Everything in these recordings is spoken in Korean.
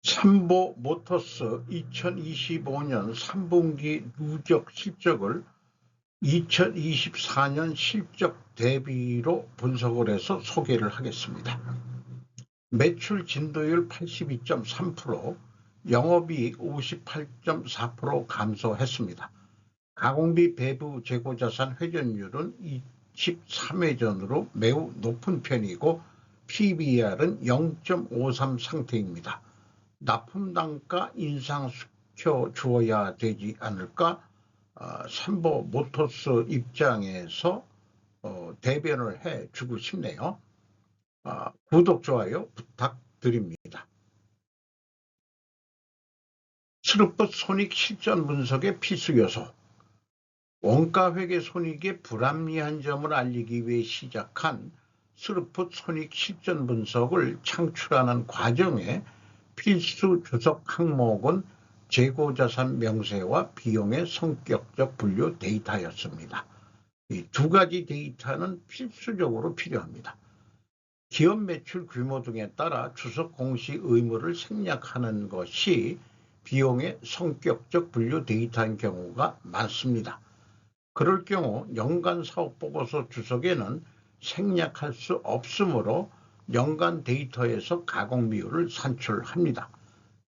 삼보 모터스 2025년 3분기 누적 실적을 2024년 실적 대비로 분석을 해서 소개를 하겠습니다. 매출 진도율 82.3%, 영업이익 58.4% 감소했습니다. 가공비 배부 재고자산 회전율은 23회전으로 매우 높은 편이고 PBR은 0.53 상태입니다. 납품단가 인상시켜 주어야 되지 않을까? 삼보 모터스 입장에서 대변을 해주고 싶네요. 구독, 좋아요 부탁드립니다. 스루풋 손익 실전 분석의 필수 요소. 원가회계 손익의 불합리한 점을 알리기 위해 시작한 스루풋 손익 실전 분석을 창출하는 과정에 필수 주석 항목은 재고자산 명세와 비용의 성격적 분류 데이터였습니다. 이 두 가지 데이터는 필수적으로 필요합니다. 기업 매출 규모 등에 따라 주석 공시 의무를 생략하는 것이 비용의 성격적 분류 데이터인 경우가 많습니다. 그럴 경우 연간 사업보고서 주석에는 생략할 수 없으므로 연간 데이터에서 가공비율을 산출합니다.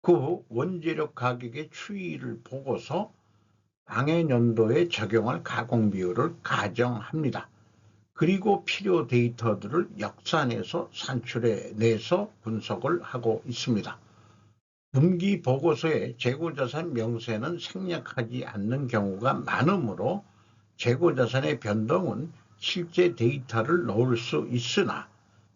그 후 원재료 가격의 추이를 보고서 당해년도에 적용할 가공비율을 가정합니다. 그리고 필요 데이터들을 역산해서 산출해내서 분석을 하고 있습니다. 분기 보고서에 재고자산 명세는 생략하지 않는 경우가 많으므로 재고자산의 변동은 실제 데이터를 넣을 수 있으나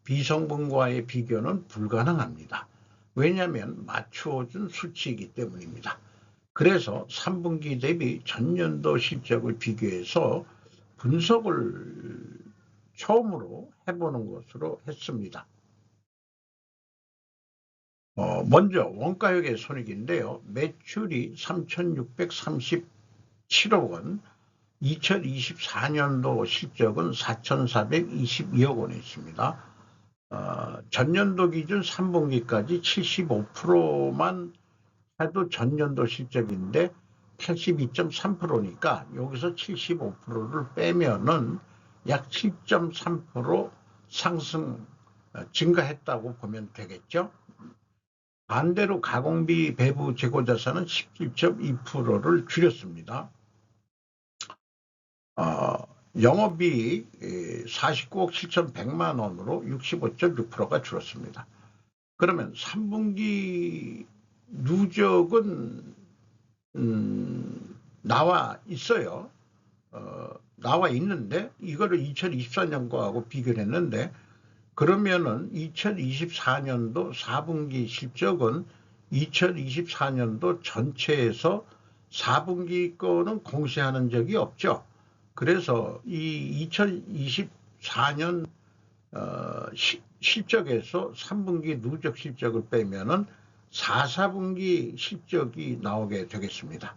비성분과의 비교는 불가능합니다. 왜냐하면 맞추어준 수치이기 때문입니다. 그래서 3분기 대비 전년도 실적을 비교해서 분석을 처음으로 해보는 것으로 했습니다. 먼저 원가회계 손익인데요. 매출이 3,637억 원, 2024년도 실적은 4,422억 원이었습니다. 전년도 기준 3분기까지 75%만 해도 전년도 실적인데 82.3%니까 여기서 75%를 빼면은 약 7.3% 상승, 증가했다고 보면 되겠죠. 반대로 가공비 배부 재고자산은 17.2%를 줄였습니다. 영업이익 49억 7,100만 원으로 65.6%가 줄었습니다. 그러면 3분기 누적은 나와 있어요. 나와 있는데 이거를 2024년도하고 비교를 했는데 그러면은 2024년도 4분기 실적은 2024년도 전체에서 4분기 거는 공시하는 적이 없죠. 그래서 이 2024년 실적에서 3분기 누적 실적을 빼면은 4분기 실적이 나오게 되겠습니다.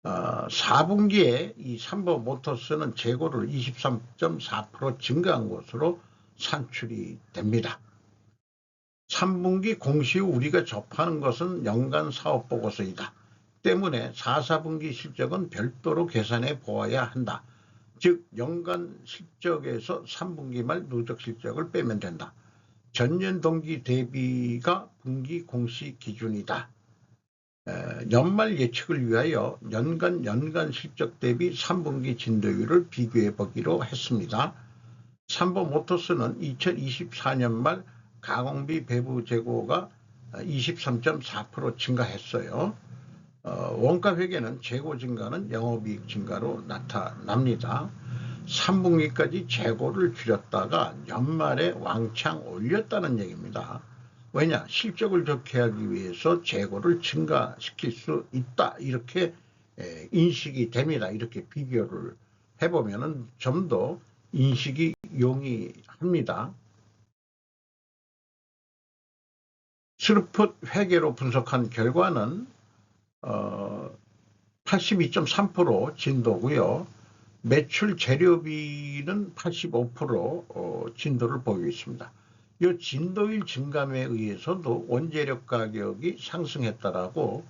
4분기에 이 삼보 모터스는 재고를 23.4% 증가한 것으로 산출이 됩니다. 3분기 공시 후 우리가 접하는 것은 연간 사업보고서이다. 때문에 4분기 실적은 별도로 계산해 보아야 한다. 즉 연간 실적에서 3분기 말 누적 실적을 빼면 된다. 전년 동기 대비가 분기 공시 기준이다. 연말 예측을 위하여 연간 실적 대비 3분기 진도율을 비교해 보기로 했습니다. 삼보 모터스는 2024년 말 가공비 배부 재고가 23.4% 증가했어요. 원가 회계는 재고 증가는 영업이익 증가로 나타납니다. 3분기까지 재고를 줄였다가 연말에 왕창 올렸다는 얘기입니다. 왜냐? 실적을 좋게 하기 위해서 재고를 증가시킬 수 있다. 이렇게 인식이 됩니다. 이렇게 비교를 해보면 좀 더 인식이 용이합니다. 스루풋 회계로 분석한 결과는 82.3% 진도고요. 매출 재료비는 85% 진도를 보이고 있습니다. 이 진도일 증감에 의해서도 원재료 가격이 상승했다라고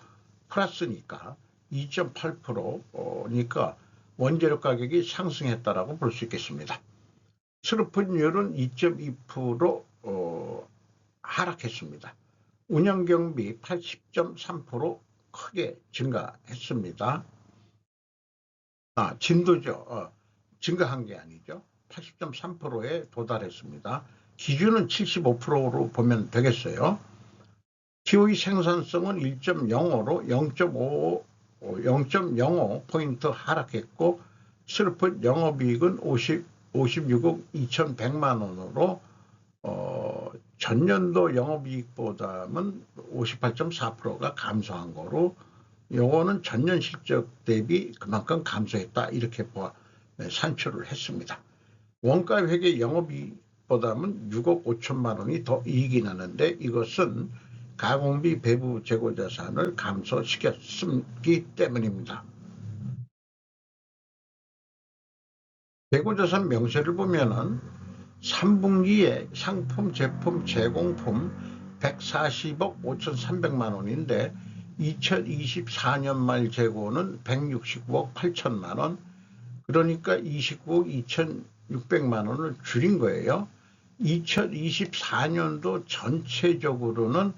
플러스니까 2.8%니까 원재료 가격이 상승했다라고 볼 수 있겠습니다. 슬프율은 2.2% 하락했습니다. 운영경비 80.3% 크게 증가했습니다. 진도죠. 증가한 게 아니죠. 80.3%에 도달했습니다. 기준은 75%로 보면 되겠어요. TOE 생산성은 1.05로 0.05포인트 하락했고, 슬픈 영업이익은 56억 2,100만 원으로 전년도 영업이익보다는 58.4%가 감소한 거로, 요거는 전년 실적 대비 그만큼 감소했다, 이렇게 산출을 했습니다. 원가 회계 영업이익보다는 6억 5천만 원이 더 이익이 나는데, 이것은 가공비 배부 재고자산을 감소시켰기 때문입니다. 재고자산 명세를 보면은 3분기에 상품, 제품, 제공품 140억 5,300만 원인데 2024년 말 재고는 169억 8천만 원, 그러니까 29억 2,600만 원을 줄인 거예요. 2024년도 전체적으로는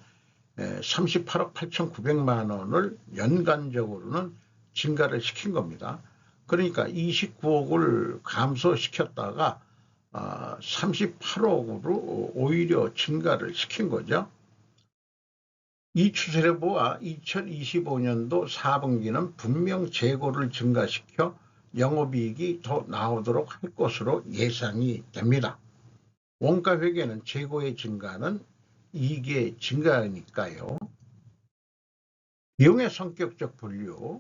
38억 8,900만 원을 연간적으로는 증가를 시킨 겁니다. 그러니까 29억을 감소시켰다가 38억으로 오히려 증가를 시킨 거죠. 이 추세를 보아 2025년도 4분기는 분명 재고를 증가시켜 영업이익이 더 나오도록 할 것으로 예상이 됩니다. 원가 회계는 재고의 증가는 이익의 증가니까요. 비용의 성격적 분류,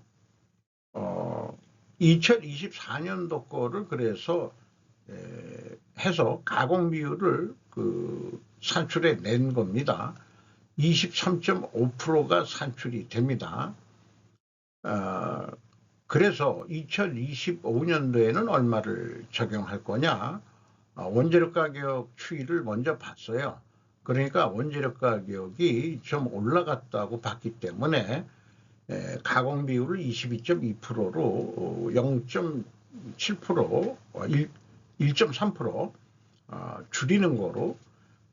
2024년도 거를 그래서 해서 가공 비율을 산출해 낸 겁니다. 23.5%가 산출이 됩니다. 그래서 2025년도에는 얼마를 적용할 거냐? 원재료 가격 추이를 먼저 봤어요. 그러니까 원재료 가격이 좀 올라갔다고 봤기 때문에 가공 비율을 22.2%로 0.7%, 1.3% 줄이는 거로,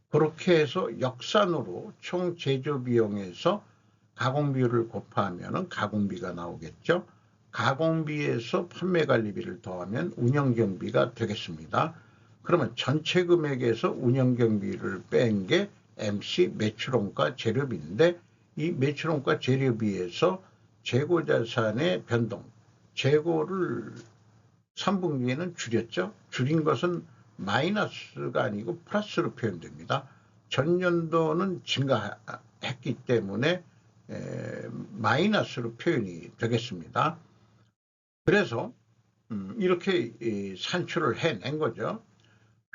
그렇게 해서 역산으로 총 제조 비용에서 가공 비율을 곱하면 가공비가 나오겠죠. 가공비에서 판매 관리비를 더하면 운영 경비가 되겠습니다. 그러면 전체 금액에서 운영 경비를 뺀 게 MC 매출원가 재료비인데, 이 매출원가 재료비에서 재고자산의 변동, 재고를 3분기에는 줄였죠. 줄인 것은 마이너스가 아니고 플러스로 표현됩니다. 전년도는 증가했기 때문에 마이너스로 표현이 되겠습니다. 그래서 이렇게 산출을 해낸 거죠.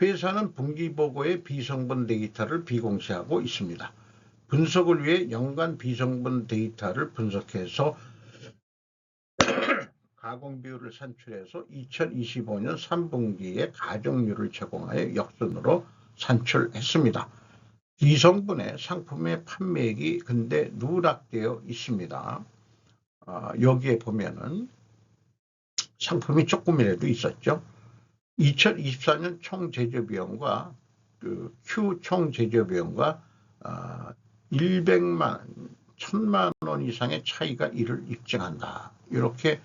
회사는 분기보고의 비성분 데이터를 비공시하고 있습니다. 분석을 위해 연간 비성분 데이터를 분석해서 가공 비율을 산출해서 2025년 3분기에 가정률을 제공하여 역순으로 산출했습니다. 비성분의 상품의 판매액이 근데 누락되어 있습니다. 여기에 보면은 상품이 조금이라도 있었죠. 2024년 총 제조비용과 Q 총 제조비용과 1,000만 원 이상의 차이가 이를 입증한다. 이렇게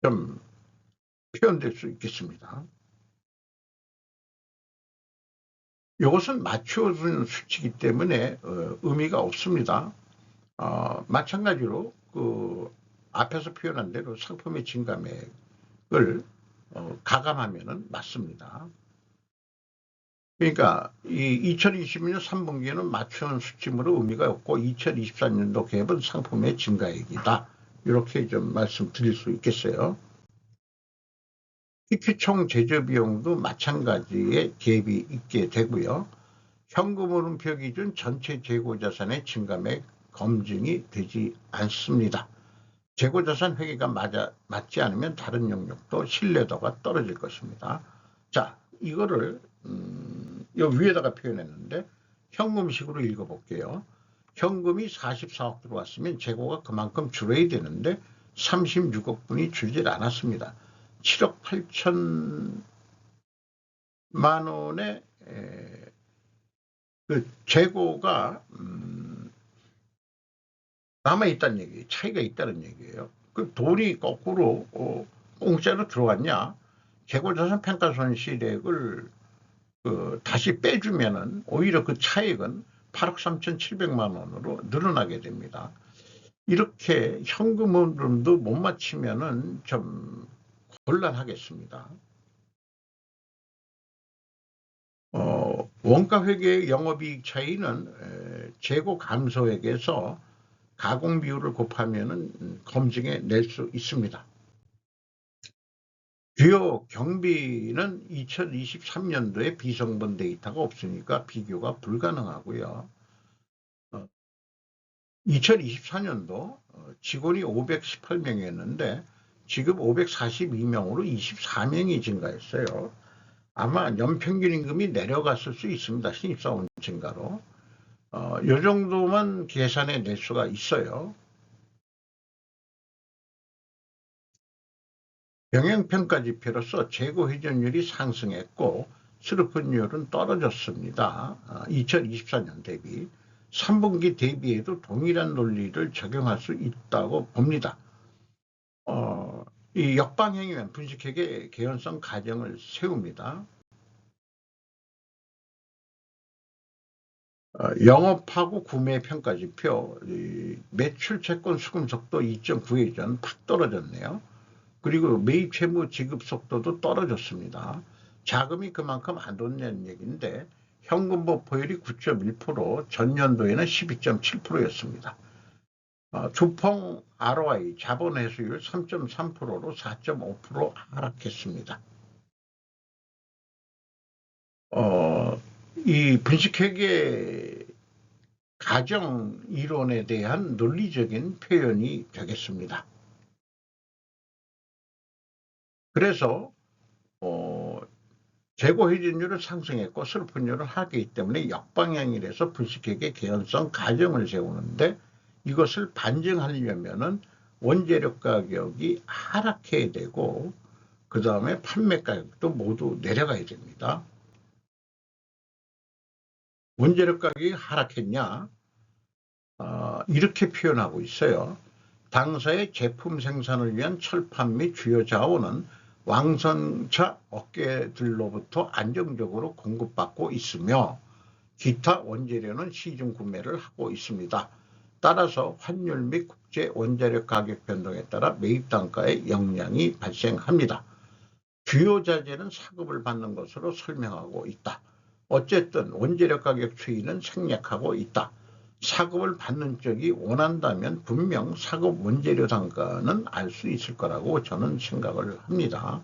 좀 표현될 수 있겠습니다. 이것은 맞춰준 수치이기 때문에 의미가 없습니다. 마찬가지로 앞에서 표현한 대로 상품의 증감액을 가감하면 맞습니다. 그러니까 이 2020년 3분기에는 맞춘 수치므로 의미가 없고 2024년도 갭은 상품의 증가액이다. 이렇게 좀 말씀드릴 수 있겠어요. PQ총 제조비용도 마찬가지의 갭이 있게 되고요. 현금 흐름표 기준 전체 재고자산의 증감액 검증이 되지 않습니다. 재고자산 회계가 맞지 않으면 다른 영역도 신뢰도가 떨어질 것입니다. 자, 이거를 요 위에다가 표현했는데 현금식으로 읽어볼게요. 현금이 44억 들어왔으면 재고가 그만큼 줄어야 되는데 36억 분이 줄질 않았습니다. 7억 8천만 원의 그 재고가 남아있다는 얘기예요. 차이가 있다는 얘기예요. 그 돈이 거꾸로 공짜로 들어왔냐? 재고자산 평가손실액을 다시 빼주면은 오히려 그 차액은 8억 3,700만 원으로 늘어나게 됩니다. 이렇게 현금 흐름도 못 맞추면은 좀 곤란하겠습니다. 원가회계의 영업이익 차이는 재고 감소액에서 가공 비율을 곱하면은 검증해 낼 수 있습니다. 주요 경비는 2023년도에 비성분 데이터가 없으니까 비교가 불가능하고요. 2024년도 직원이 518명이었는데 지금 542명으로 24명이 증가했어요. 아마 연평균 임금이 내려갔을 수 있습니다. 신입사원 증가로. 이 정도만 계산해 낼 수가 있어요. 영양평가 지표로서 재고 회전율이 상승했고 수급분율은 떨어졌습니다. 2024년 대비 3분기 대비에도 동일한 논리를 적용할 수 있다고 봅니다. 이 역방향이면 분식회계 개연성 가정을 세웁니다. 영업하고 구매 평가 지표, 매출 채권 수금 속도 2.9회전 팍 떨어졌네요. 그리고 매입 채무 지급 속도도 떨어졌습니다. 자금이 그만큼 안 돈다는 얘기인데 현금 보포율이 9.1%, 전년도에는 12.7%였습니다. 주봉 ROI 자본 회수율 3.3%로 4.5% 하락했습니다. 이 분식회계 가정 이론에 대한 논리적인 표현이 되겠습니다. 그래서 재고 회전율을 상승했고 슬픈율을 하기 때문에 역방향이라서 분식회계 개연성 가정을 세우는데 이것을 반증하려면은 원재료 가격이 하락해야 되고 그 다음에 판매 가격도 모두 내려가야 됩니다. 원재료 가격이 하락했냐? 이렇게 표현하고 있어요. 당사의 제품 생산을 위한 철판 및 주요 자원은 왕성차 업계들로부터 안정적으로 공급받고 있으며 기타 원재료는 시중 구매를 하고 있습니다. 따라서 환율 및 국제 원재료 가격 변동에 따라 매입 단가에 영향이 발생합니다. 주요 자재는 사급을 받는 것으로 설명하고 있다. 어쨌든 원재료 가격 추이는 생략하고 있다. 사급을 받는 쪽이 원한다면 분명 사급 원재료 단가는 알 수 있을 거라고 저는 생각을 합니다.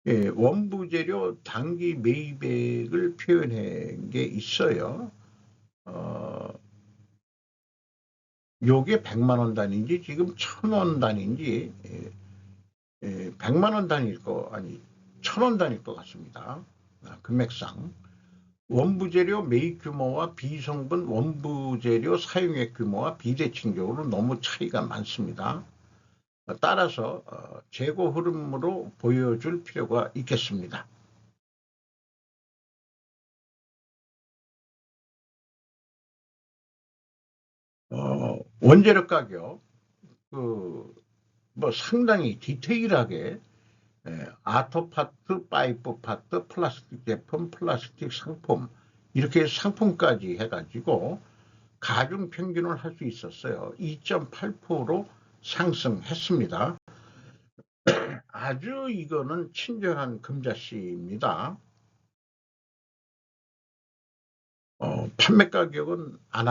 원부재료 단기 매입액을 표현한 게 있어요. 요게 100만원 단위인지 지금 1000원 단위인지 100만원 단위일 거 아니 1000원 단위일 것 같습니다. 금액상. 원부재료 매입 규모와 비성분 원부재료 사용액 규모와 비대칭적으로 너무 차이가 많습니다. 따라서 재고 흐름으로 보여줄 필요가 있겠습니다. 원재료 가격 뭐 상당히 디테일하게 아토 파트, 파이프 파트, 플라스틱 제품, 플라스틱 상품 이렇게 상품까지 해가지고 가중 평균을 할 수 있었어요. 2.8% 상승했습니다. 아주 이거는 친절한 금자씨입니다. 판매 가격은 안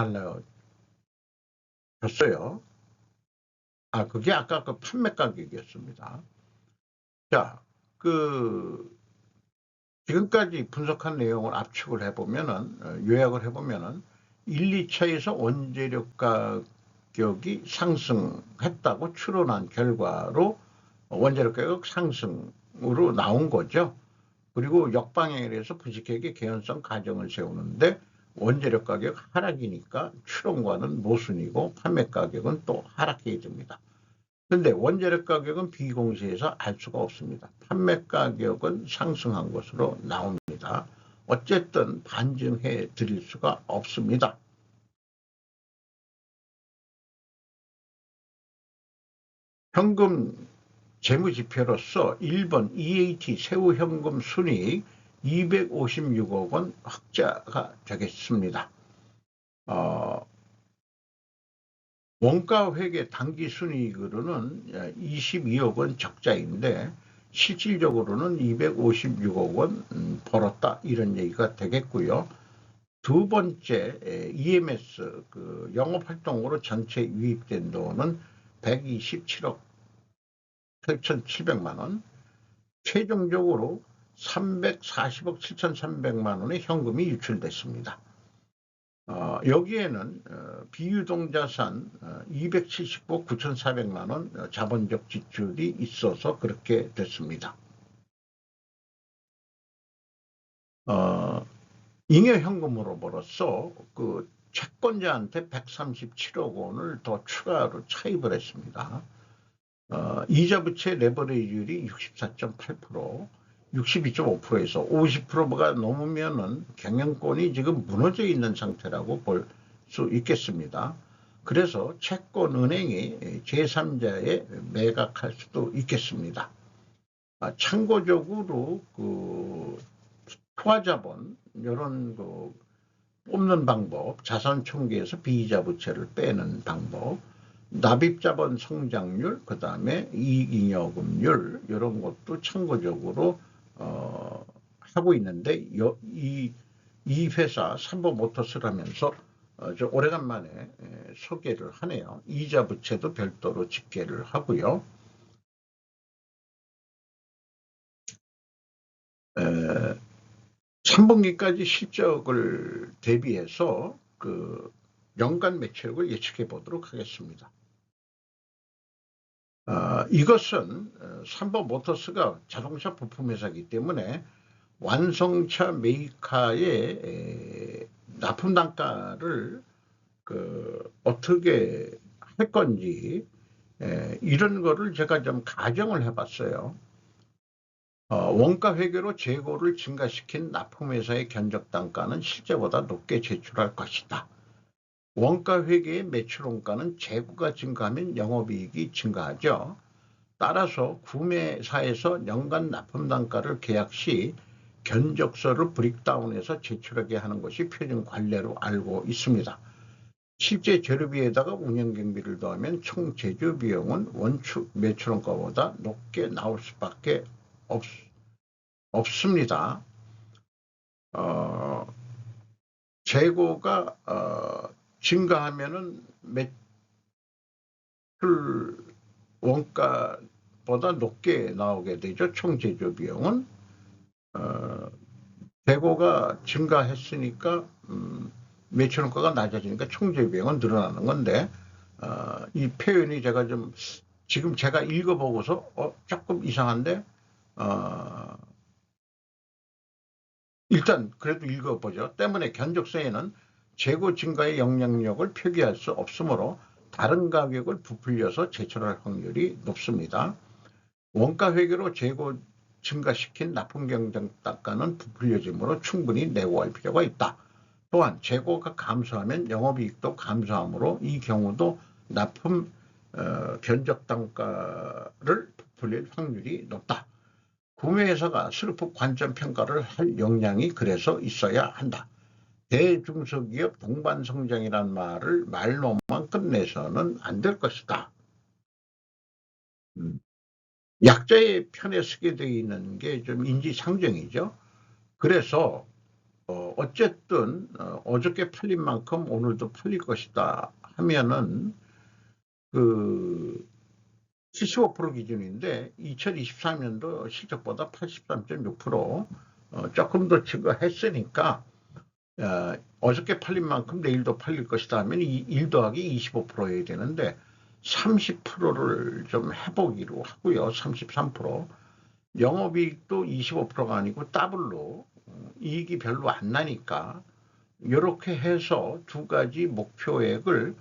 알려줬어요. 그게 아까 그 판매 가격이었습니다. 자, 지금까지 분석한 내용을 압축을 해보면은, 요약을 해보면은, 1, 2차에서 원재료 가격이 상승했다고 추론한 결과로 원재료 가격 상승으로 나온 거죠. 그리고 역방향에 서 부직하게 개연성 가정을 세우는데 원재료 가격 하락이니까 출원과는 모순이고 판매 가격은 또 하락해야 됩니다. 그런데 원재료 가격은 비공시해서 알 수가 없습니다. 판매 가격은 상승한 것으로 나옵니다. 어쨌든 반증해 드릴 수가 없습니다. 현금 재무지표로서 1번 EAT 세후현금 순이익 256억 원 흑자가 되겠습니다. 원가회계 당기순이익으로는 22억 원 적자인데 실질적으로는 256억 원 벌었다 이런 얘기가 되겠고요. 두 번째 EMS 영업활동으로 전체 유입된 돈은 127억 8,700만 원, 최종적으로 340억 7,300만 원의 현금이 유출됐습니다. 여기에는 비유동자산 279억 9,400만 원 자본적 지출이 있어서 그렇게 됐습니다. 잉여현금으로서 그 채권자한테 137억 원을 더 추가로 차입을 했습니다. 이자부채 레버리지율이 64.8%, 62.5%에서 50%가 넘으면은 경영권이 지금 무너져 있는 상태라고 볼 수 있겠습니다. 그래서 채권은행이 제3자에 매각할 수도 있겠습니다. 참고적으로 그 투하자본 이런 그 뽑는 방법, 자산총계에서 비이자 부채를 빼는 방법, 납입자본 성장률, 그 다음에 이익잉여금률 이런 것도 참고적으로 하고 있는데 이 회사 삼보모터스라면서 오래간만에 소개를 하네요. 이자 부채도 별도로 집계를 하고요. 3분기까지 실적을 대비해서 그 연간 매출액을 예측해 보도록 하겠습니다. 이것은 삼보모터스가 자동차 부품 회사이기 때문에 완성차 메이커의 납품 단가를 어떻게 할 건지 이런 거를 제가 좀 가정을 해봤어요. 원가 회계로 재고를 증가시킨 납품회사의 견적 단가는 실제보다 높게 제출할 것이다. 원가 회계의 매출 원가는 재고가 증가하면 영업이익이 증가하죠. 따라서 구매사에서 연간 납품 단가를 계약 시 견적서를 브릭다운해서 제출하게 하는 것이 표준 관례로 알고 있습니다. 실제 재료비에다가 운영경비를 더하면 총 제조 비용은 원축 매출 원가보다 높게 나올 수밖에 없습니다. 재고가 증가하면은 매출 원가보다 높게 나오게 되죠. 총 제조 비용은 재고가 증가했으니까 매출 원가가 낮아지니까 총 제조 비용은 늘어나는 건데 이 표현이 제가 좀 지금 제가 읽어보고서 조금 이상한데 일단 그래도 읽어보죠. 때문에 견적서에는 재고 증가의 영향력을 표기할 수 없으므로 다른 가격을 부풀려서 제출할 확률이 높습니다. 원가 회계로 재고 증가시킨 납품 경쟁 단가는 부풀려지므로 충분히 내고할 필요가 있다. 또한 재고가 감소하면 영업이익도 감소하므로 이 경우도 납품 견적 단가를 부풀릴 확률이 높다. 구매회사가 슬프 관점 평가를 할 역량이 그래서 있어야 한다. 대중소기업 동반성장이란 말을 말로만 끝내서는 안 될 것이다. 약자의 편에 서게 되어 있는 게 좀 인지상정이죠. 그래서 어쨌든 어저께 팔린 만큼 오늘도 팔릴 것이다 하면은 그 75% 기준인데 2023년도 실적보다 83.6% 조금 더 증가했으니까 어저께 팔린 만큼 내일도 팔릴 것이다 하면 1 더하기 25%여야 되는데 30%를 좀 해보기로 하고요. 33%. 영업이익도 25%가 아니고 더블로 이익이 별로 안 나니까 이렇게 해서 두 가지 목표액을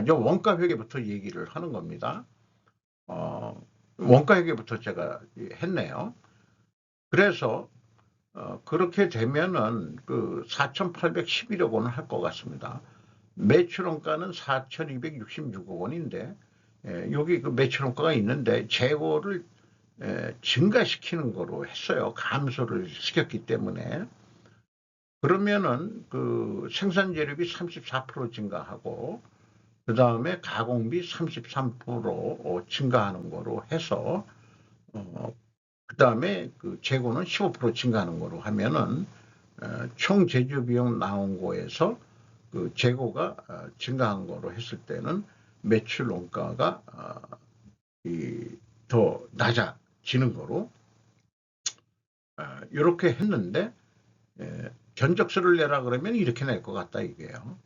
원가 회계부터 얘기를 하는 겁니다. 원가 회계부터 제가 했네요. 그래서 그렇게 되면은 4,811억 원을 할 것 같습니다. 매출 원가는 4,266억 원인데 여기 매출 원가가 있는데 재고를 증가시키는 거로 했어요. 감소를 시켰기 때문에. 그러면은 생산재료비 34% 증가하고 그 다음에 가공비 33% 증가하는 거로 해서 그 다음에 재고는 15% 증가하는 거로 하면은 총 제조 비용 나온 거에서 재고가 증가한 거로 했을 때는 매출 원가가 더 낮아지는 거로 이렇게 했는데 견적서를 내라 그러면 이렇게 낼 것 같다 이게요.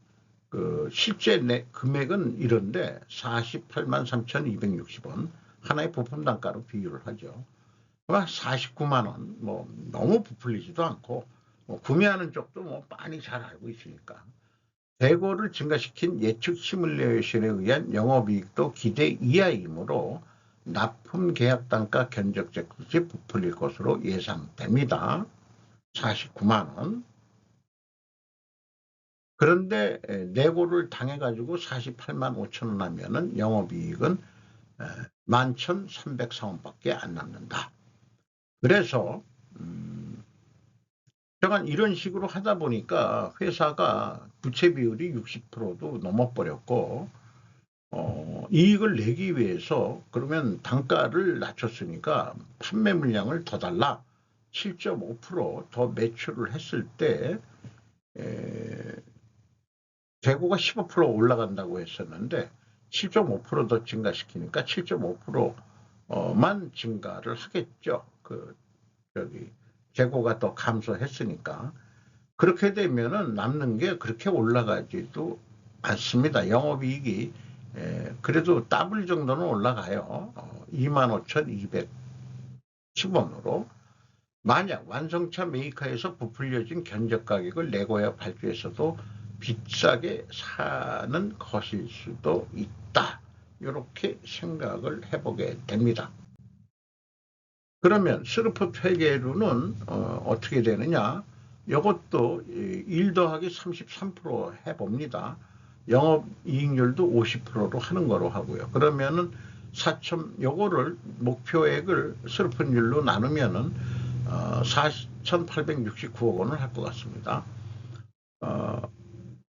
실제 금액은 이런데 48만 3,260원 하나의 부품 단가로 비유를 하죠. 49만 원, 너무 부풀리지도 않고 구매하는 쪽도 빤히 잘 알고 있으니까 재고를 증가시킨 예측 시뮬레이션에 의한 영업이익도 기대 이하이므로 납품 계약 단가 견적 역시 부풀릴 것으로 예상됩니다. 49만 원. 그런데 내고를 당해가지고 48만 5천 원 하면은 영업이익은 11,304원밖에 안 남는다. 그래서 제가 이런 식으로 하다 보니까 회사가 부채 비율이 60%도 넘어버렸고 이익을 내기 위해서 그러면 단가를 낮췄으니까 판매 물량을 더 달라 7.5% 더 매출을 했을 때 재고가 15% 올라간다고 했었는데 7.5% 더 증가시키니까 7.5%만 증가를 하겠죠. 재고가 더 감소했으니까. 그렇게 되면은 남는 게 그렇게 올라가지도 않습니다. 영업이익이 그래도 더블 정도는 올라가요. 25,210원으로. 만약 완성차 메이커에서 부풀려진 견적 가격을 내고야 발주해서도 비싸게 사는 것일 수도 있다. 이렇게 생각을 해보게 됩니다. 그러면 스루풋 회계로는 어떻게 되느냐? 이것도 1 더하기 33% 해봅니다. 영업이익률도 50%로 하는 거로 하고요. 그러면은 요거를 목표액을 스루풋률로 나누면은 4,869억 원을 할 것 같습니다.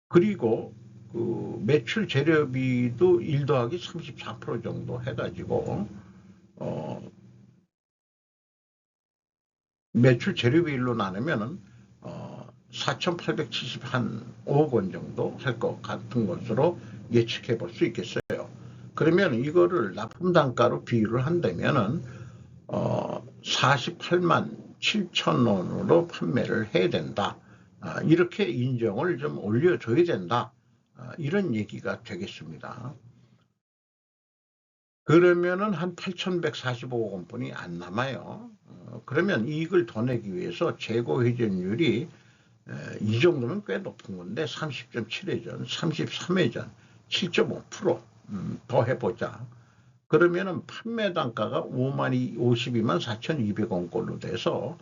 그리고 매출 재료비도 1 더하기 34% 정도 해가지고 매출 재료비율로 나누면은 4,875억 원 정도 할 것 같은 것으로 예측해 볼 수 있겠어요. 그러면 이거를 납품 단가로 비유를 한다면은 48만 7천 원으로 판매를 해야 된다. 이렇게 인정을 좀 올려줘야 된다. 이런 얘기가 되겠습니다. 그러면은 한 8,145억 원뿐이 안 남아요. 그러면 이익을 더 내기 위해서 재고 회전율이 이 정도면 꽤 높은 건데 30.7회전, 33회전, 7.5%더 해보자. 그러면은 판매 단가가 52만 4,200원꼴로 돼서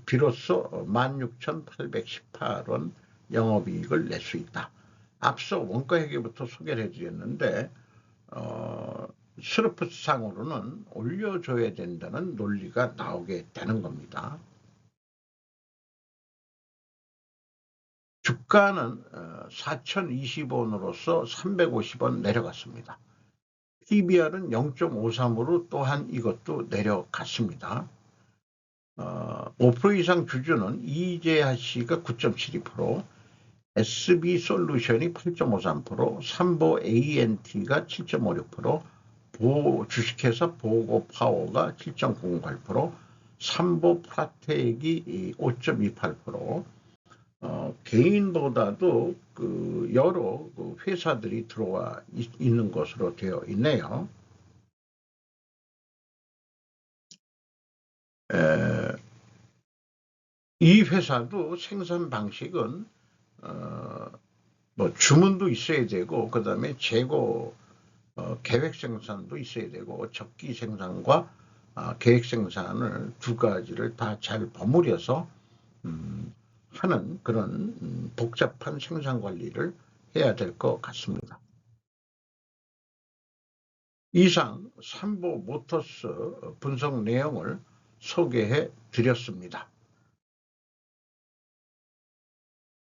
비로소 16,818원 영업이익을 낼 수 있다. 앞서 원가회계부터 소개를 해드렸는데 스루풋상으로는 올려줘야 된다는 논리가 나오게 되는 겁니다. 주가는 4,020원으로서 350원 내려갔습니다. PBR은 0.53으로 또한 이것도 내려갔습니다. 5% 이상 주주는 이재하 씨가 9.72%, SB솔루션이 8.53%, 삼보 ANT가 7.56%, 주식회사 보고파워가 7.08%, 삼보 프라텍이 5.28%, 개인보다도 여러 회사들이 들어와 있는 것으로 되어 있네요. 이 회사도 생산 방식은 뭐 주문도 있어야 되고, 그 다음에 재고 계획 생산도 있어야 되고, 적기 생산과 계획 생산을 두 가지를 다 잘 버무려서 하는 그런 복잡한 생산 관리를 해야 될 것 같습니다. 이상 삼보 모터스 분석 내용을 소개해 드렸습니다.